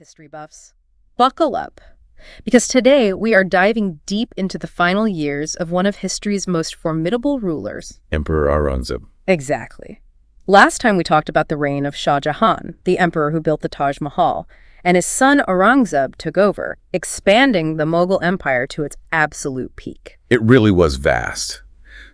history buffs. Buckle up, because today we are diving deep into the final years of one of history's most formidable rulers. Emperor Aurangzeb. Exactly. Last time we talked about the reign of Shah Jahan, the emperor who built the Taj Mahal, and his son Aurangzeb took over, expanding the Mughal Empire to its absolute peak. It really was vast,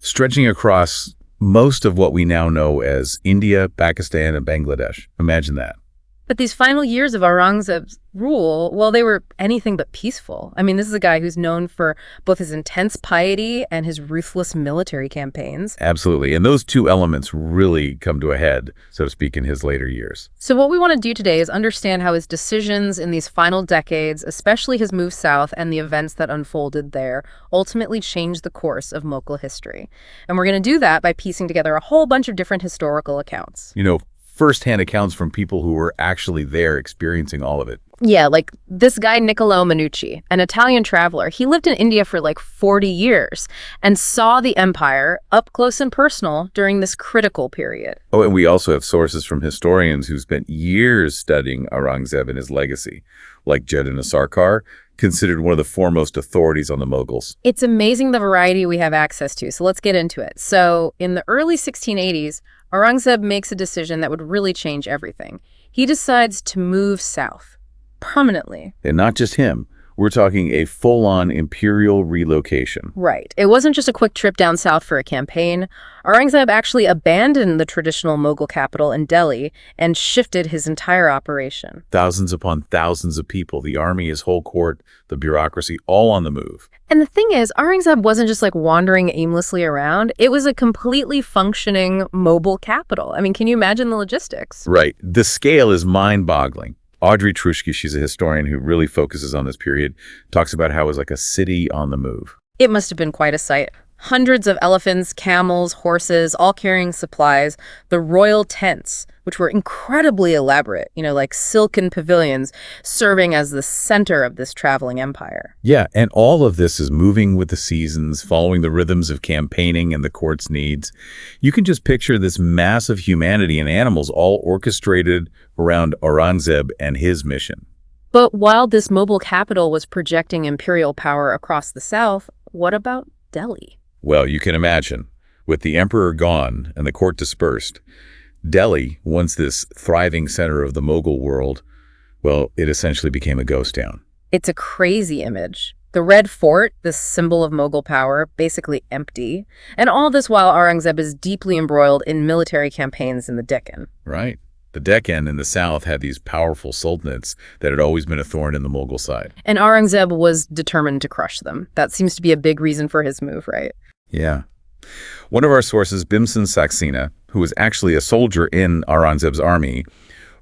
stretching across most of what we now know as India, Pakistan, and Bangladesh. Imagine that. But these final years of Aurangzeb's rule, well, they were anything but peaceful. I mean, this is a guy who's known for both his intense piety and his ruthless military campaigns. Absolutely. And those two elements really come to a head, so to speak, in his later years. So what we want to do today is understand how his decisions in these final decades, especially his move south and the events that unfolded there, ultimately changed the course of Mughal history. And we're going to do that by piecing together a whole bunch of different historical accounts. First-hand accounts from people who were actually there experiencing all of it. Yeah, like this guy Niccolò Manucci, an Italian traveler. He lived in India for like 40 years and saw the empire up close and personal during this critical period. Oh, and we also have sources from historians who spent years studying Aurangzeb and his legacy, like Jeddah Sarkar, considered one of the foremost authorities on the Mughals. It's amazing the variety we have access to, so let's get into it. So in the early 1680s, Aurangzeb makes a decision that would really change everything. He decides to move south, permanently. And not just him. We're talking a full-on imperial relocation. Right. It wasn't just a quick trip down south for a campaign. Aurangzeb actually abandoned the traditional Mughal capital in Delhi and shifted his entire operation. Thousands upon thousands of people, the army, his whole court, the bureaucracy, all on the move. And the thing is, Aurangzeb wasn't just like wandering aimlessly around. It was a completely functioning mobile capital. I mean, can you imagine the logistics? Right. The scale is mind-boggling. Audrey Truschke, she's a historian who really focuses on this period, talks about how it was like a city on the move. It must have been quite a sight. Hundreds of elephants, camels, horses, all carrying supplies. The royal tents, which were incredibly elaborate, like silken pavilions, serving as the center of this traveling empire. Yeah, and all of this is moving with the seasons, following the rhythms of campaigning and the court's needs. You can just picture this mass of humanity and animals all orchestrated around Aurangzeb and his mission. But while this mobile capital was projecting imperial power across the south, what about Delhi? Well, you can imagine, with the emperor gone and the court dispersed, Delhi, once this thriving center of the Mughal world, well, it essentially became a ghost town. It's a crazy image. The Red Fort, this symbol of Mughal power, basically empty. And all this while Aurangzeb is deeply embroiled in military campaigns in the Deccan. Right. The Deccan in the south had these powerful sultanates that had always been a thorn in the Mughal side. And Aurangzeb was determined to crush them. That seems to be a big reason for his move, right? Yeah. One of our sources, Bhimsen Saxena, who was actually a soldier in Aurangzeb's army,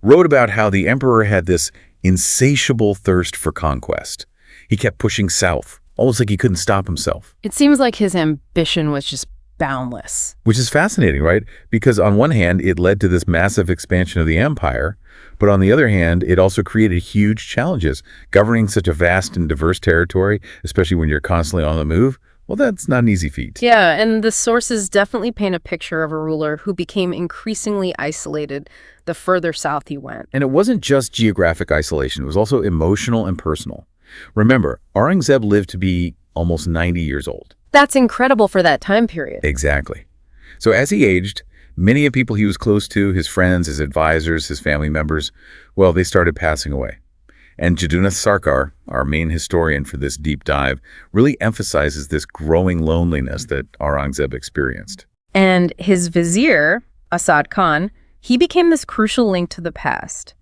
wrote about how the emperor had this insatiable thirst for conquest. He kept pushing south, almost like he couldn't stop himself. It seems like his ambition was just boundless. Which is fascinating, right? Because on one hand, it led to this massive expansion of the empire, but on the other hand, it also created huge challenges. Governing such a vast and diverse territory, especially when you're constantly on the move, well, that's not an easy feat. Yeah, and the sources definitely paint a picture of a ruler who became increasingly isolated the further south he went. And it wasn't just geographic isolation, it was also emotional and personal. Remember, Aurangzeb lived to be almost 90 years old. That's incredible for that time period. Exactly. So as he aged, many of the people he was close to, his friends, his advisors, his family members, well, they started passing away. And Jeddah Sarkar, our main historian for this deep dive, really emphasizes this growing loneliness that Aurangzeb experienced. And his vizier, Asad Khan, he became this crucial link to the past.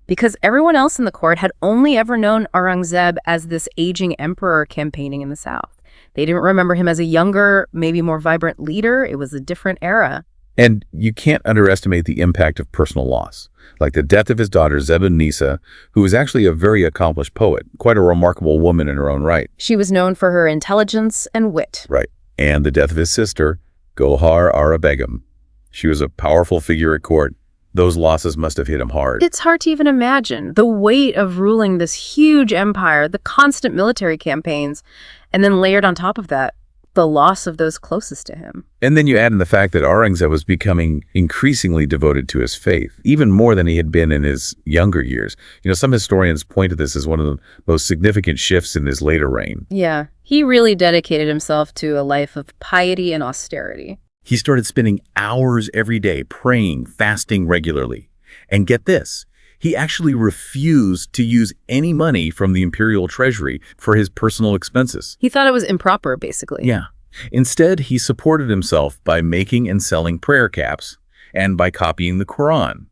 Because everyone else in the court had only ever known Aurangzeb as this aging emperor campaigning in the south. They didn't remember him as a younger, maybe more vibrant leader. It was a different era. And you can't underestimate the impact of personal loss, like the death of his daughter, Zeba-Nisa, who was actually a very accomplished poet, quite a remarkable woman in her own right. She was known for her intelligence and wit. Right. And the death of his sister, Gohar Ara Begum. She was a powerful figure at court. Those losses must have hit him hard. It's hard to even imagine the weight of ruling this huge empire, the constant military campaigns, and then layered on top of that, the loss of those closest to him. And then you add in the fact that Aurangzeb was becoming increasingly devoted to his faith, even more than he had been in his younger years. Some historians point to this as one of the most significant shifts in his later reign. Yeah, he really dedicated himself to a life of piety and austerity. He started spending hours every day praying, fasting regularly. And get this, he actually refused to use any money from the imperial treasury for his personal expenses. He thought it was improper, basically. Yeah. Instead, he supported himself by making and selling prayer caps and by copying the Quran.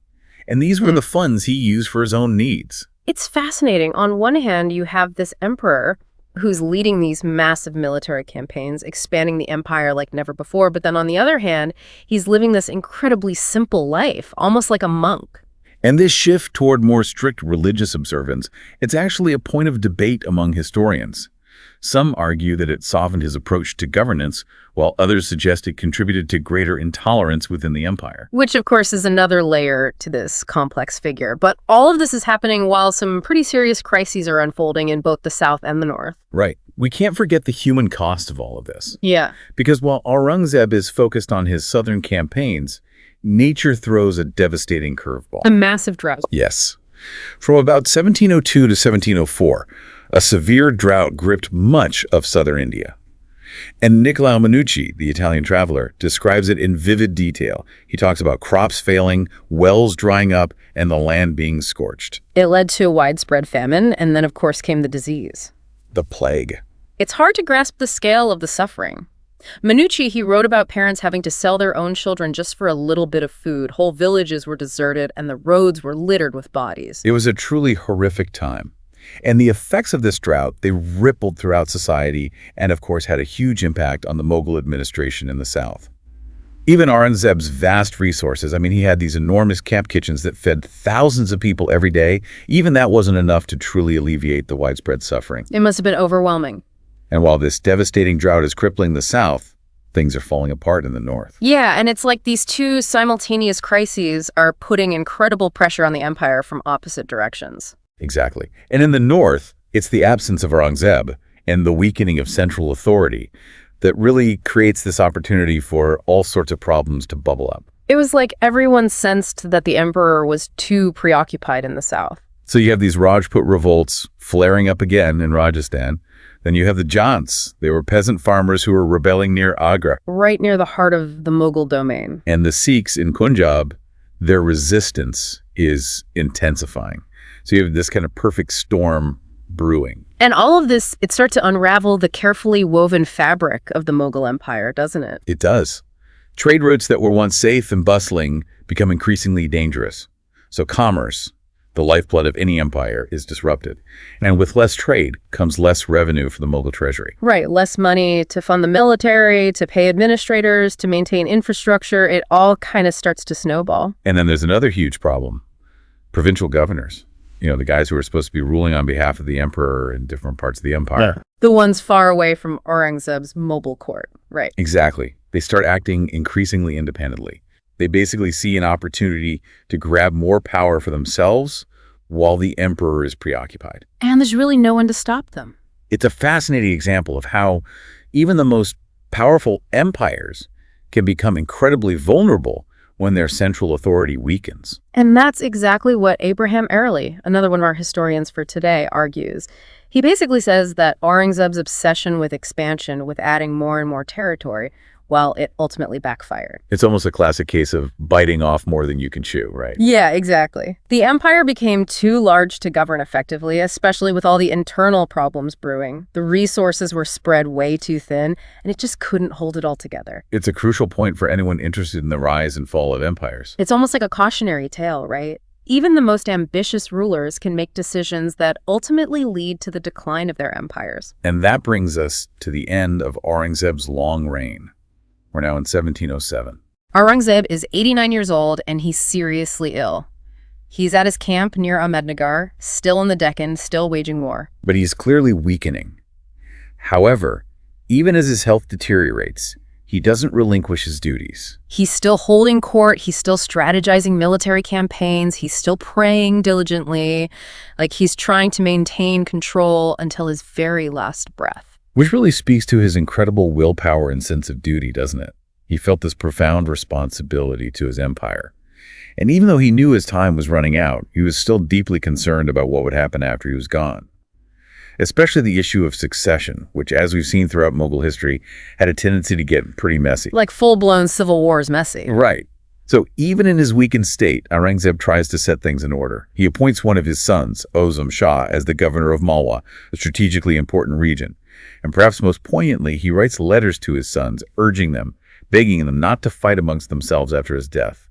And these were the funds he used for his own needs. It's fascinating. On one hand, you have this emperor who's leading these massive military campaigns, expanding the empire like never before. But then on the other hand, he's living this incredibly simple life, almost like a monk. And this shift toward more strict religious observance, it's actually a point of debate among historians. Some argue that it softened his approach to governance, while others suggest it contributed to greater intolerance within the empire. Which, of course, is another layer to this complex figure. But all of this is happening while some pretty serious crises are unfolding in both the south and the north. Right. We can't forget the human cost of all of this. Yeah. Because while Aurangzeb is focused on his southern campaigns, nature throws a devastating curveball. A massive drought. Yes. From about 1702 to 1704, a severe drought gripped much of southern India. And Niccolò Minucci, the Italian traveler, describes it in vivid detail. He talks about crops failing, wells drying up, and the land being scorched. It led to a widespread famine, and then, of course, came the disease. The plague. It's hard to grasp the scale of the suffering. Minucci, he wrote about parents having to sell their own children just for a little bit of food. Whole villages were deserted, and the roads were littered with bodies. It was a truly horrific time. And the effects of this drought, they rippled throughout society and, of course, had a huge impact on the Mughal administration in the south. Even Aurangzeb's vast resources, he had these enormous camp kitchens that fed thousands of people every day. Even that wasn't enough to truly alleviate the widespread suffering. It must have been overwhelming. And while this devastating drought is crippling the south, things are falling apart in the north. Yeah, and it's like these two simultaneous crises are putting incredible pressure on the empire from opposite directions. Exactly. And in the north, it's the absence of Aurangzeb and the weakening of central authority that really creates this opportunity for all sorts of problems to bubble up. It was like everyone sensed that the emperor was too preoccupied in the south. So you have these Rajput revolts flaring up again in Rajasthan. Then you have the Jants. They were peasant farmers who were rebelling near Agra. Right near the heart of the Mughal domain. And the Sikhs in Punjab, their resistance is intensifying. So you have this kind of perfect storm brewing. And all of this, it starts to unravel the carefully woven fabric of the Mughal Empire, doesn't it? It does. Trade routes that were once safe and bustling become increasingly dangerous. So commerce, the lifeblood of any empire, is disrupted. And with less trade comes less revenue for the Mughal treasury. Right, less money to fund the military, to pay administrators, to maintain infrastructure. It all kind of starts to snowball. And then there's another huge problem. Provincial governors. The guys who are supposed to be ruling on behalf of the emperor in different parts of the empire. Yeah. The ones far away from Aurangzeb's mobile court, right? Exactly. They start acting increasingly independently. They basically see an opportunity to grab more power for themselves while the emperor is preoccupied. And there's really no one to stop them. It's a fascinating example of how even the most powerful empires can become incredibly vulnerable when their central authority weakens. And that's exactly what Abraham Early, another one of our historians for today, argues. He basically says that Aurangzeb's obsession with expansion, with adding more and more territory, well, it ultimately backfired. It's almost a classic case of biting off more than you can chew, right? Yeah, exactly. The empire became too large to govern effectively, especially with all the internal problems brewing. The resources were spread way too thin, and it just couldn't hold it all together. It's a crucial point for anyone interested in the rise and fall of empires. It's almost like a cautionary tale, right? Even the most ambitious rulers can make decisions that ultimately lead to the decline of their empires. And that brings us to the end of Aurangzeb's long reign. We're now in 1707. Aurangzeb is 89 years old, and he's seriously ill. He's at his camp near Ahmednagar, still in the Deccan, still waging war. But he's clearly weakening. However, even as his health deteriorates, he doesn't relinquish his duties. He's still holding court. He's still strategizing military campaigns. He's still praying diligently. Like he's trying to maintain control until his very last breath. Which really speaks to his incredible willpower and sense of duty, doesn't it? He felt this profound responsibility to his empire. And even though he knew his time was running out, he was still deeply concerned about what would happen after he was gone. Especially the issue of succession, which, as we've seen throughout Mughal history, had a tendency to get pretty messy. Like full-blown civil wars messy. Right. So even in his weakened state, Aurangzeb tries to set things in order. He appoints one of his sons, Aurangzeb Shah, as the governor of Malwa, a strategically important region. And perhaps most poignantly, he writes letters to his sons, urging them, begging them not to fight amongst themselves after his death.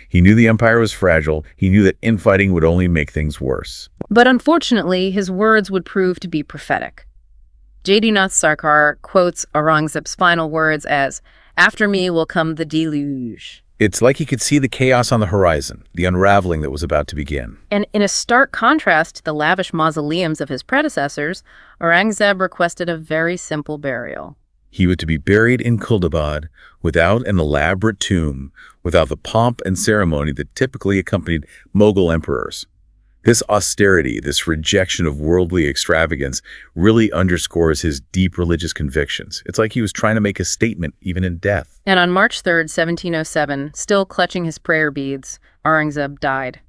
He knew the empire was fragile. He knew that infighting would only make things worse. But unfortunately, his words would prove to be prophetic. J.D. Nath Sarkar quotes Aurangzeb's final words as, "After me will come the deluge." It's like he could see the chaos on the horizon, the unraveling that was about to begin. And in a stark contrast to the lavish mausoleums of his predecessors, Aurangzeb requested a very simple burial. He was to be buried in Kuldabad without an elaborate tomb, without the pomp and ceremony that typically accompanied Mughal emperors. This austerity, this rejection of worldly extravagance, really underscores his deep religious convictions. It's like he was trying to make a statement even in death. And on March 3rd, 1707, still clutching his prayer beads, Aurangzeb died.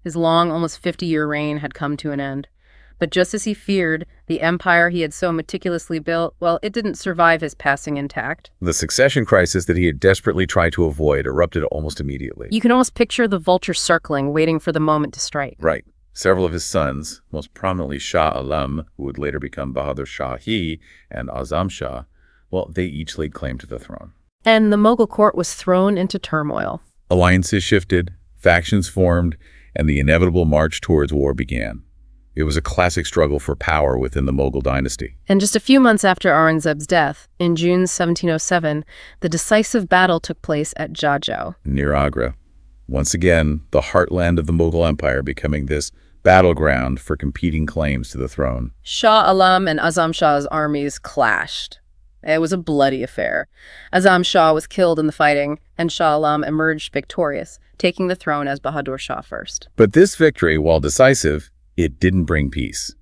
His long, almost 50-year reign had come to an end. But just as he feared, the empire he had so meticulously built, well, it didn't survive his passing intact. The succession crisis that he had desperately tried to avoid erupted almost immediately. You can almost picture the vulture circling, waiting for the moment to strike. Right. Several of his sons, most prominently Shah Alam, who would later become Bahadur Shahi, and Azam Shah, well, they each laid claim to the throne. And the Mughal court was thrown into turmoil. Alliances shifted, factions formed, and the inevitable march towards war began. It was a classic struggle for power within the Mughal dynasty. And just a few months after Aurangzeb's death, in June 1707, the decisive battle took place at Jajau, near Agra. Once again, the heartland of the Mughal Empire becoming this battleground for competing claims to the throne. Shah Alam and Azam Shah's armies clashed. It was a bloody affair. Azam Shah was killed in the fighting, and Shah Alam emerged victorious, taking the throne as Bahadur Shah first. But this victory, while decisive, it didn't bring peace.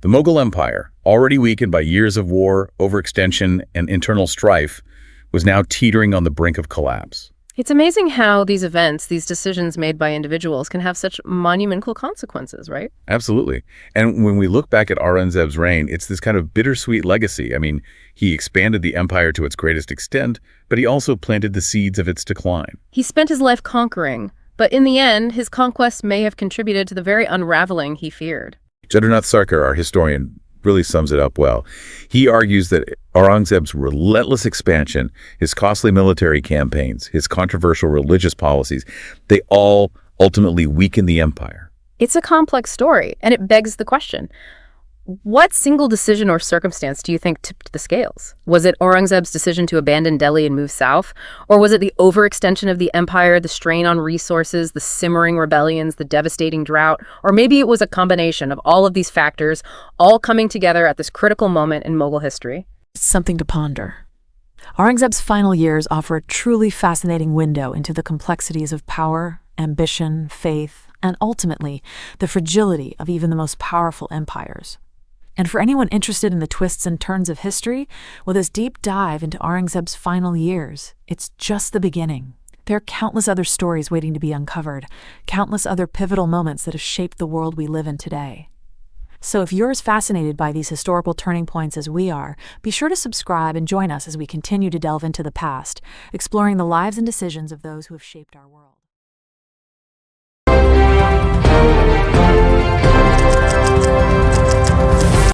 The Mughal Empire, already weakened by years of war, overextension, and internal strife, was now teetering on the brink of collapse. It's amazing how these events, these decisions made by individuals, can have such monumental consequences, right? Absolutely. And when we look back at Aurangzeb's reign, it's this kind of bittersweet legacy. I mean, he expanded the empire to its greatest extent, but he also planted the seeds of its decline. He spent his life conquering, but in the end, his conquests may have contributed to the very unraveling he feared. Nath Sarkar, our historian, really sums it up well. He argues that Aurangzeb's relentless expansion, his costly military campaigns, his controversial religious policies, they all ultimately weakened the empire. It's a complex story, and it begs the question, what single decision or circumstance do you think tipped the scales? Was it Aurangzeb's decision to abandon Delhi and move south? Or was it the overextension of the empire, the strain on resources, the simmering rebellions, the devastating drought? Or maybe it was a combination of all of these factors, all coming together at this critical moment in Mughal history? It's something to ponder. Aurangzeb's final years offer a truly fascinating window into the complexities of power, ambition, faith, and ultimately, the fragility of even the most powerful empires. And for anyone interested in the twists and turns of history, well, this deep dive into Aurangzeb's final years, it's just the beginning. There are countless other stories waiting to be uncovered, countless other pivotal moments that have shaped the world we live in today. So if you're as fascinated by these historical turning points as we are, be sure to subscribe and join us as we continue to delve into the past, exploring the lives and decisions of those who have shaped our world.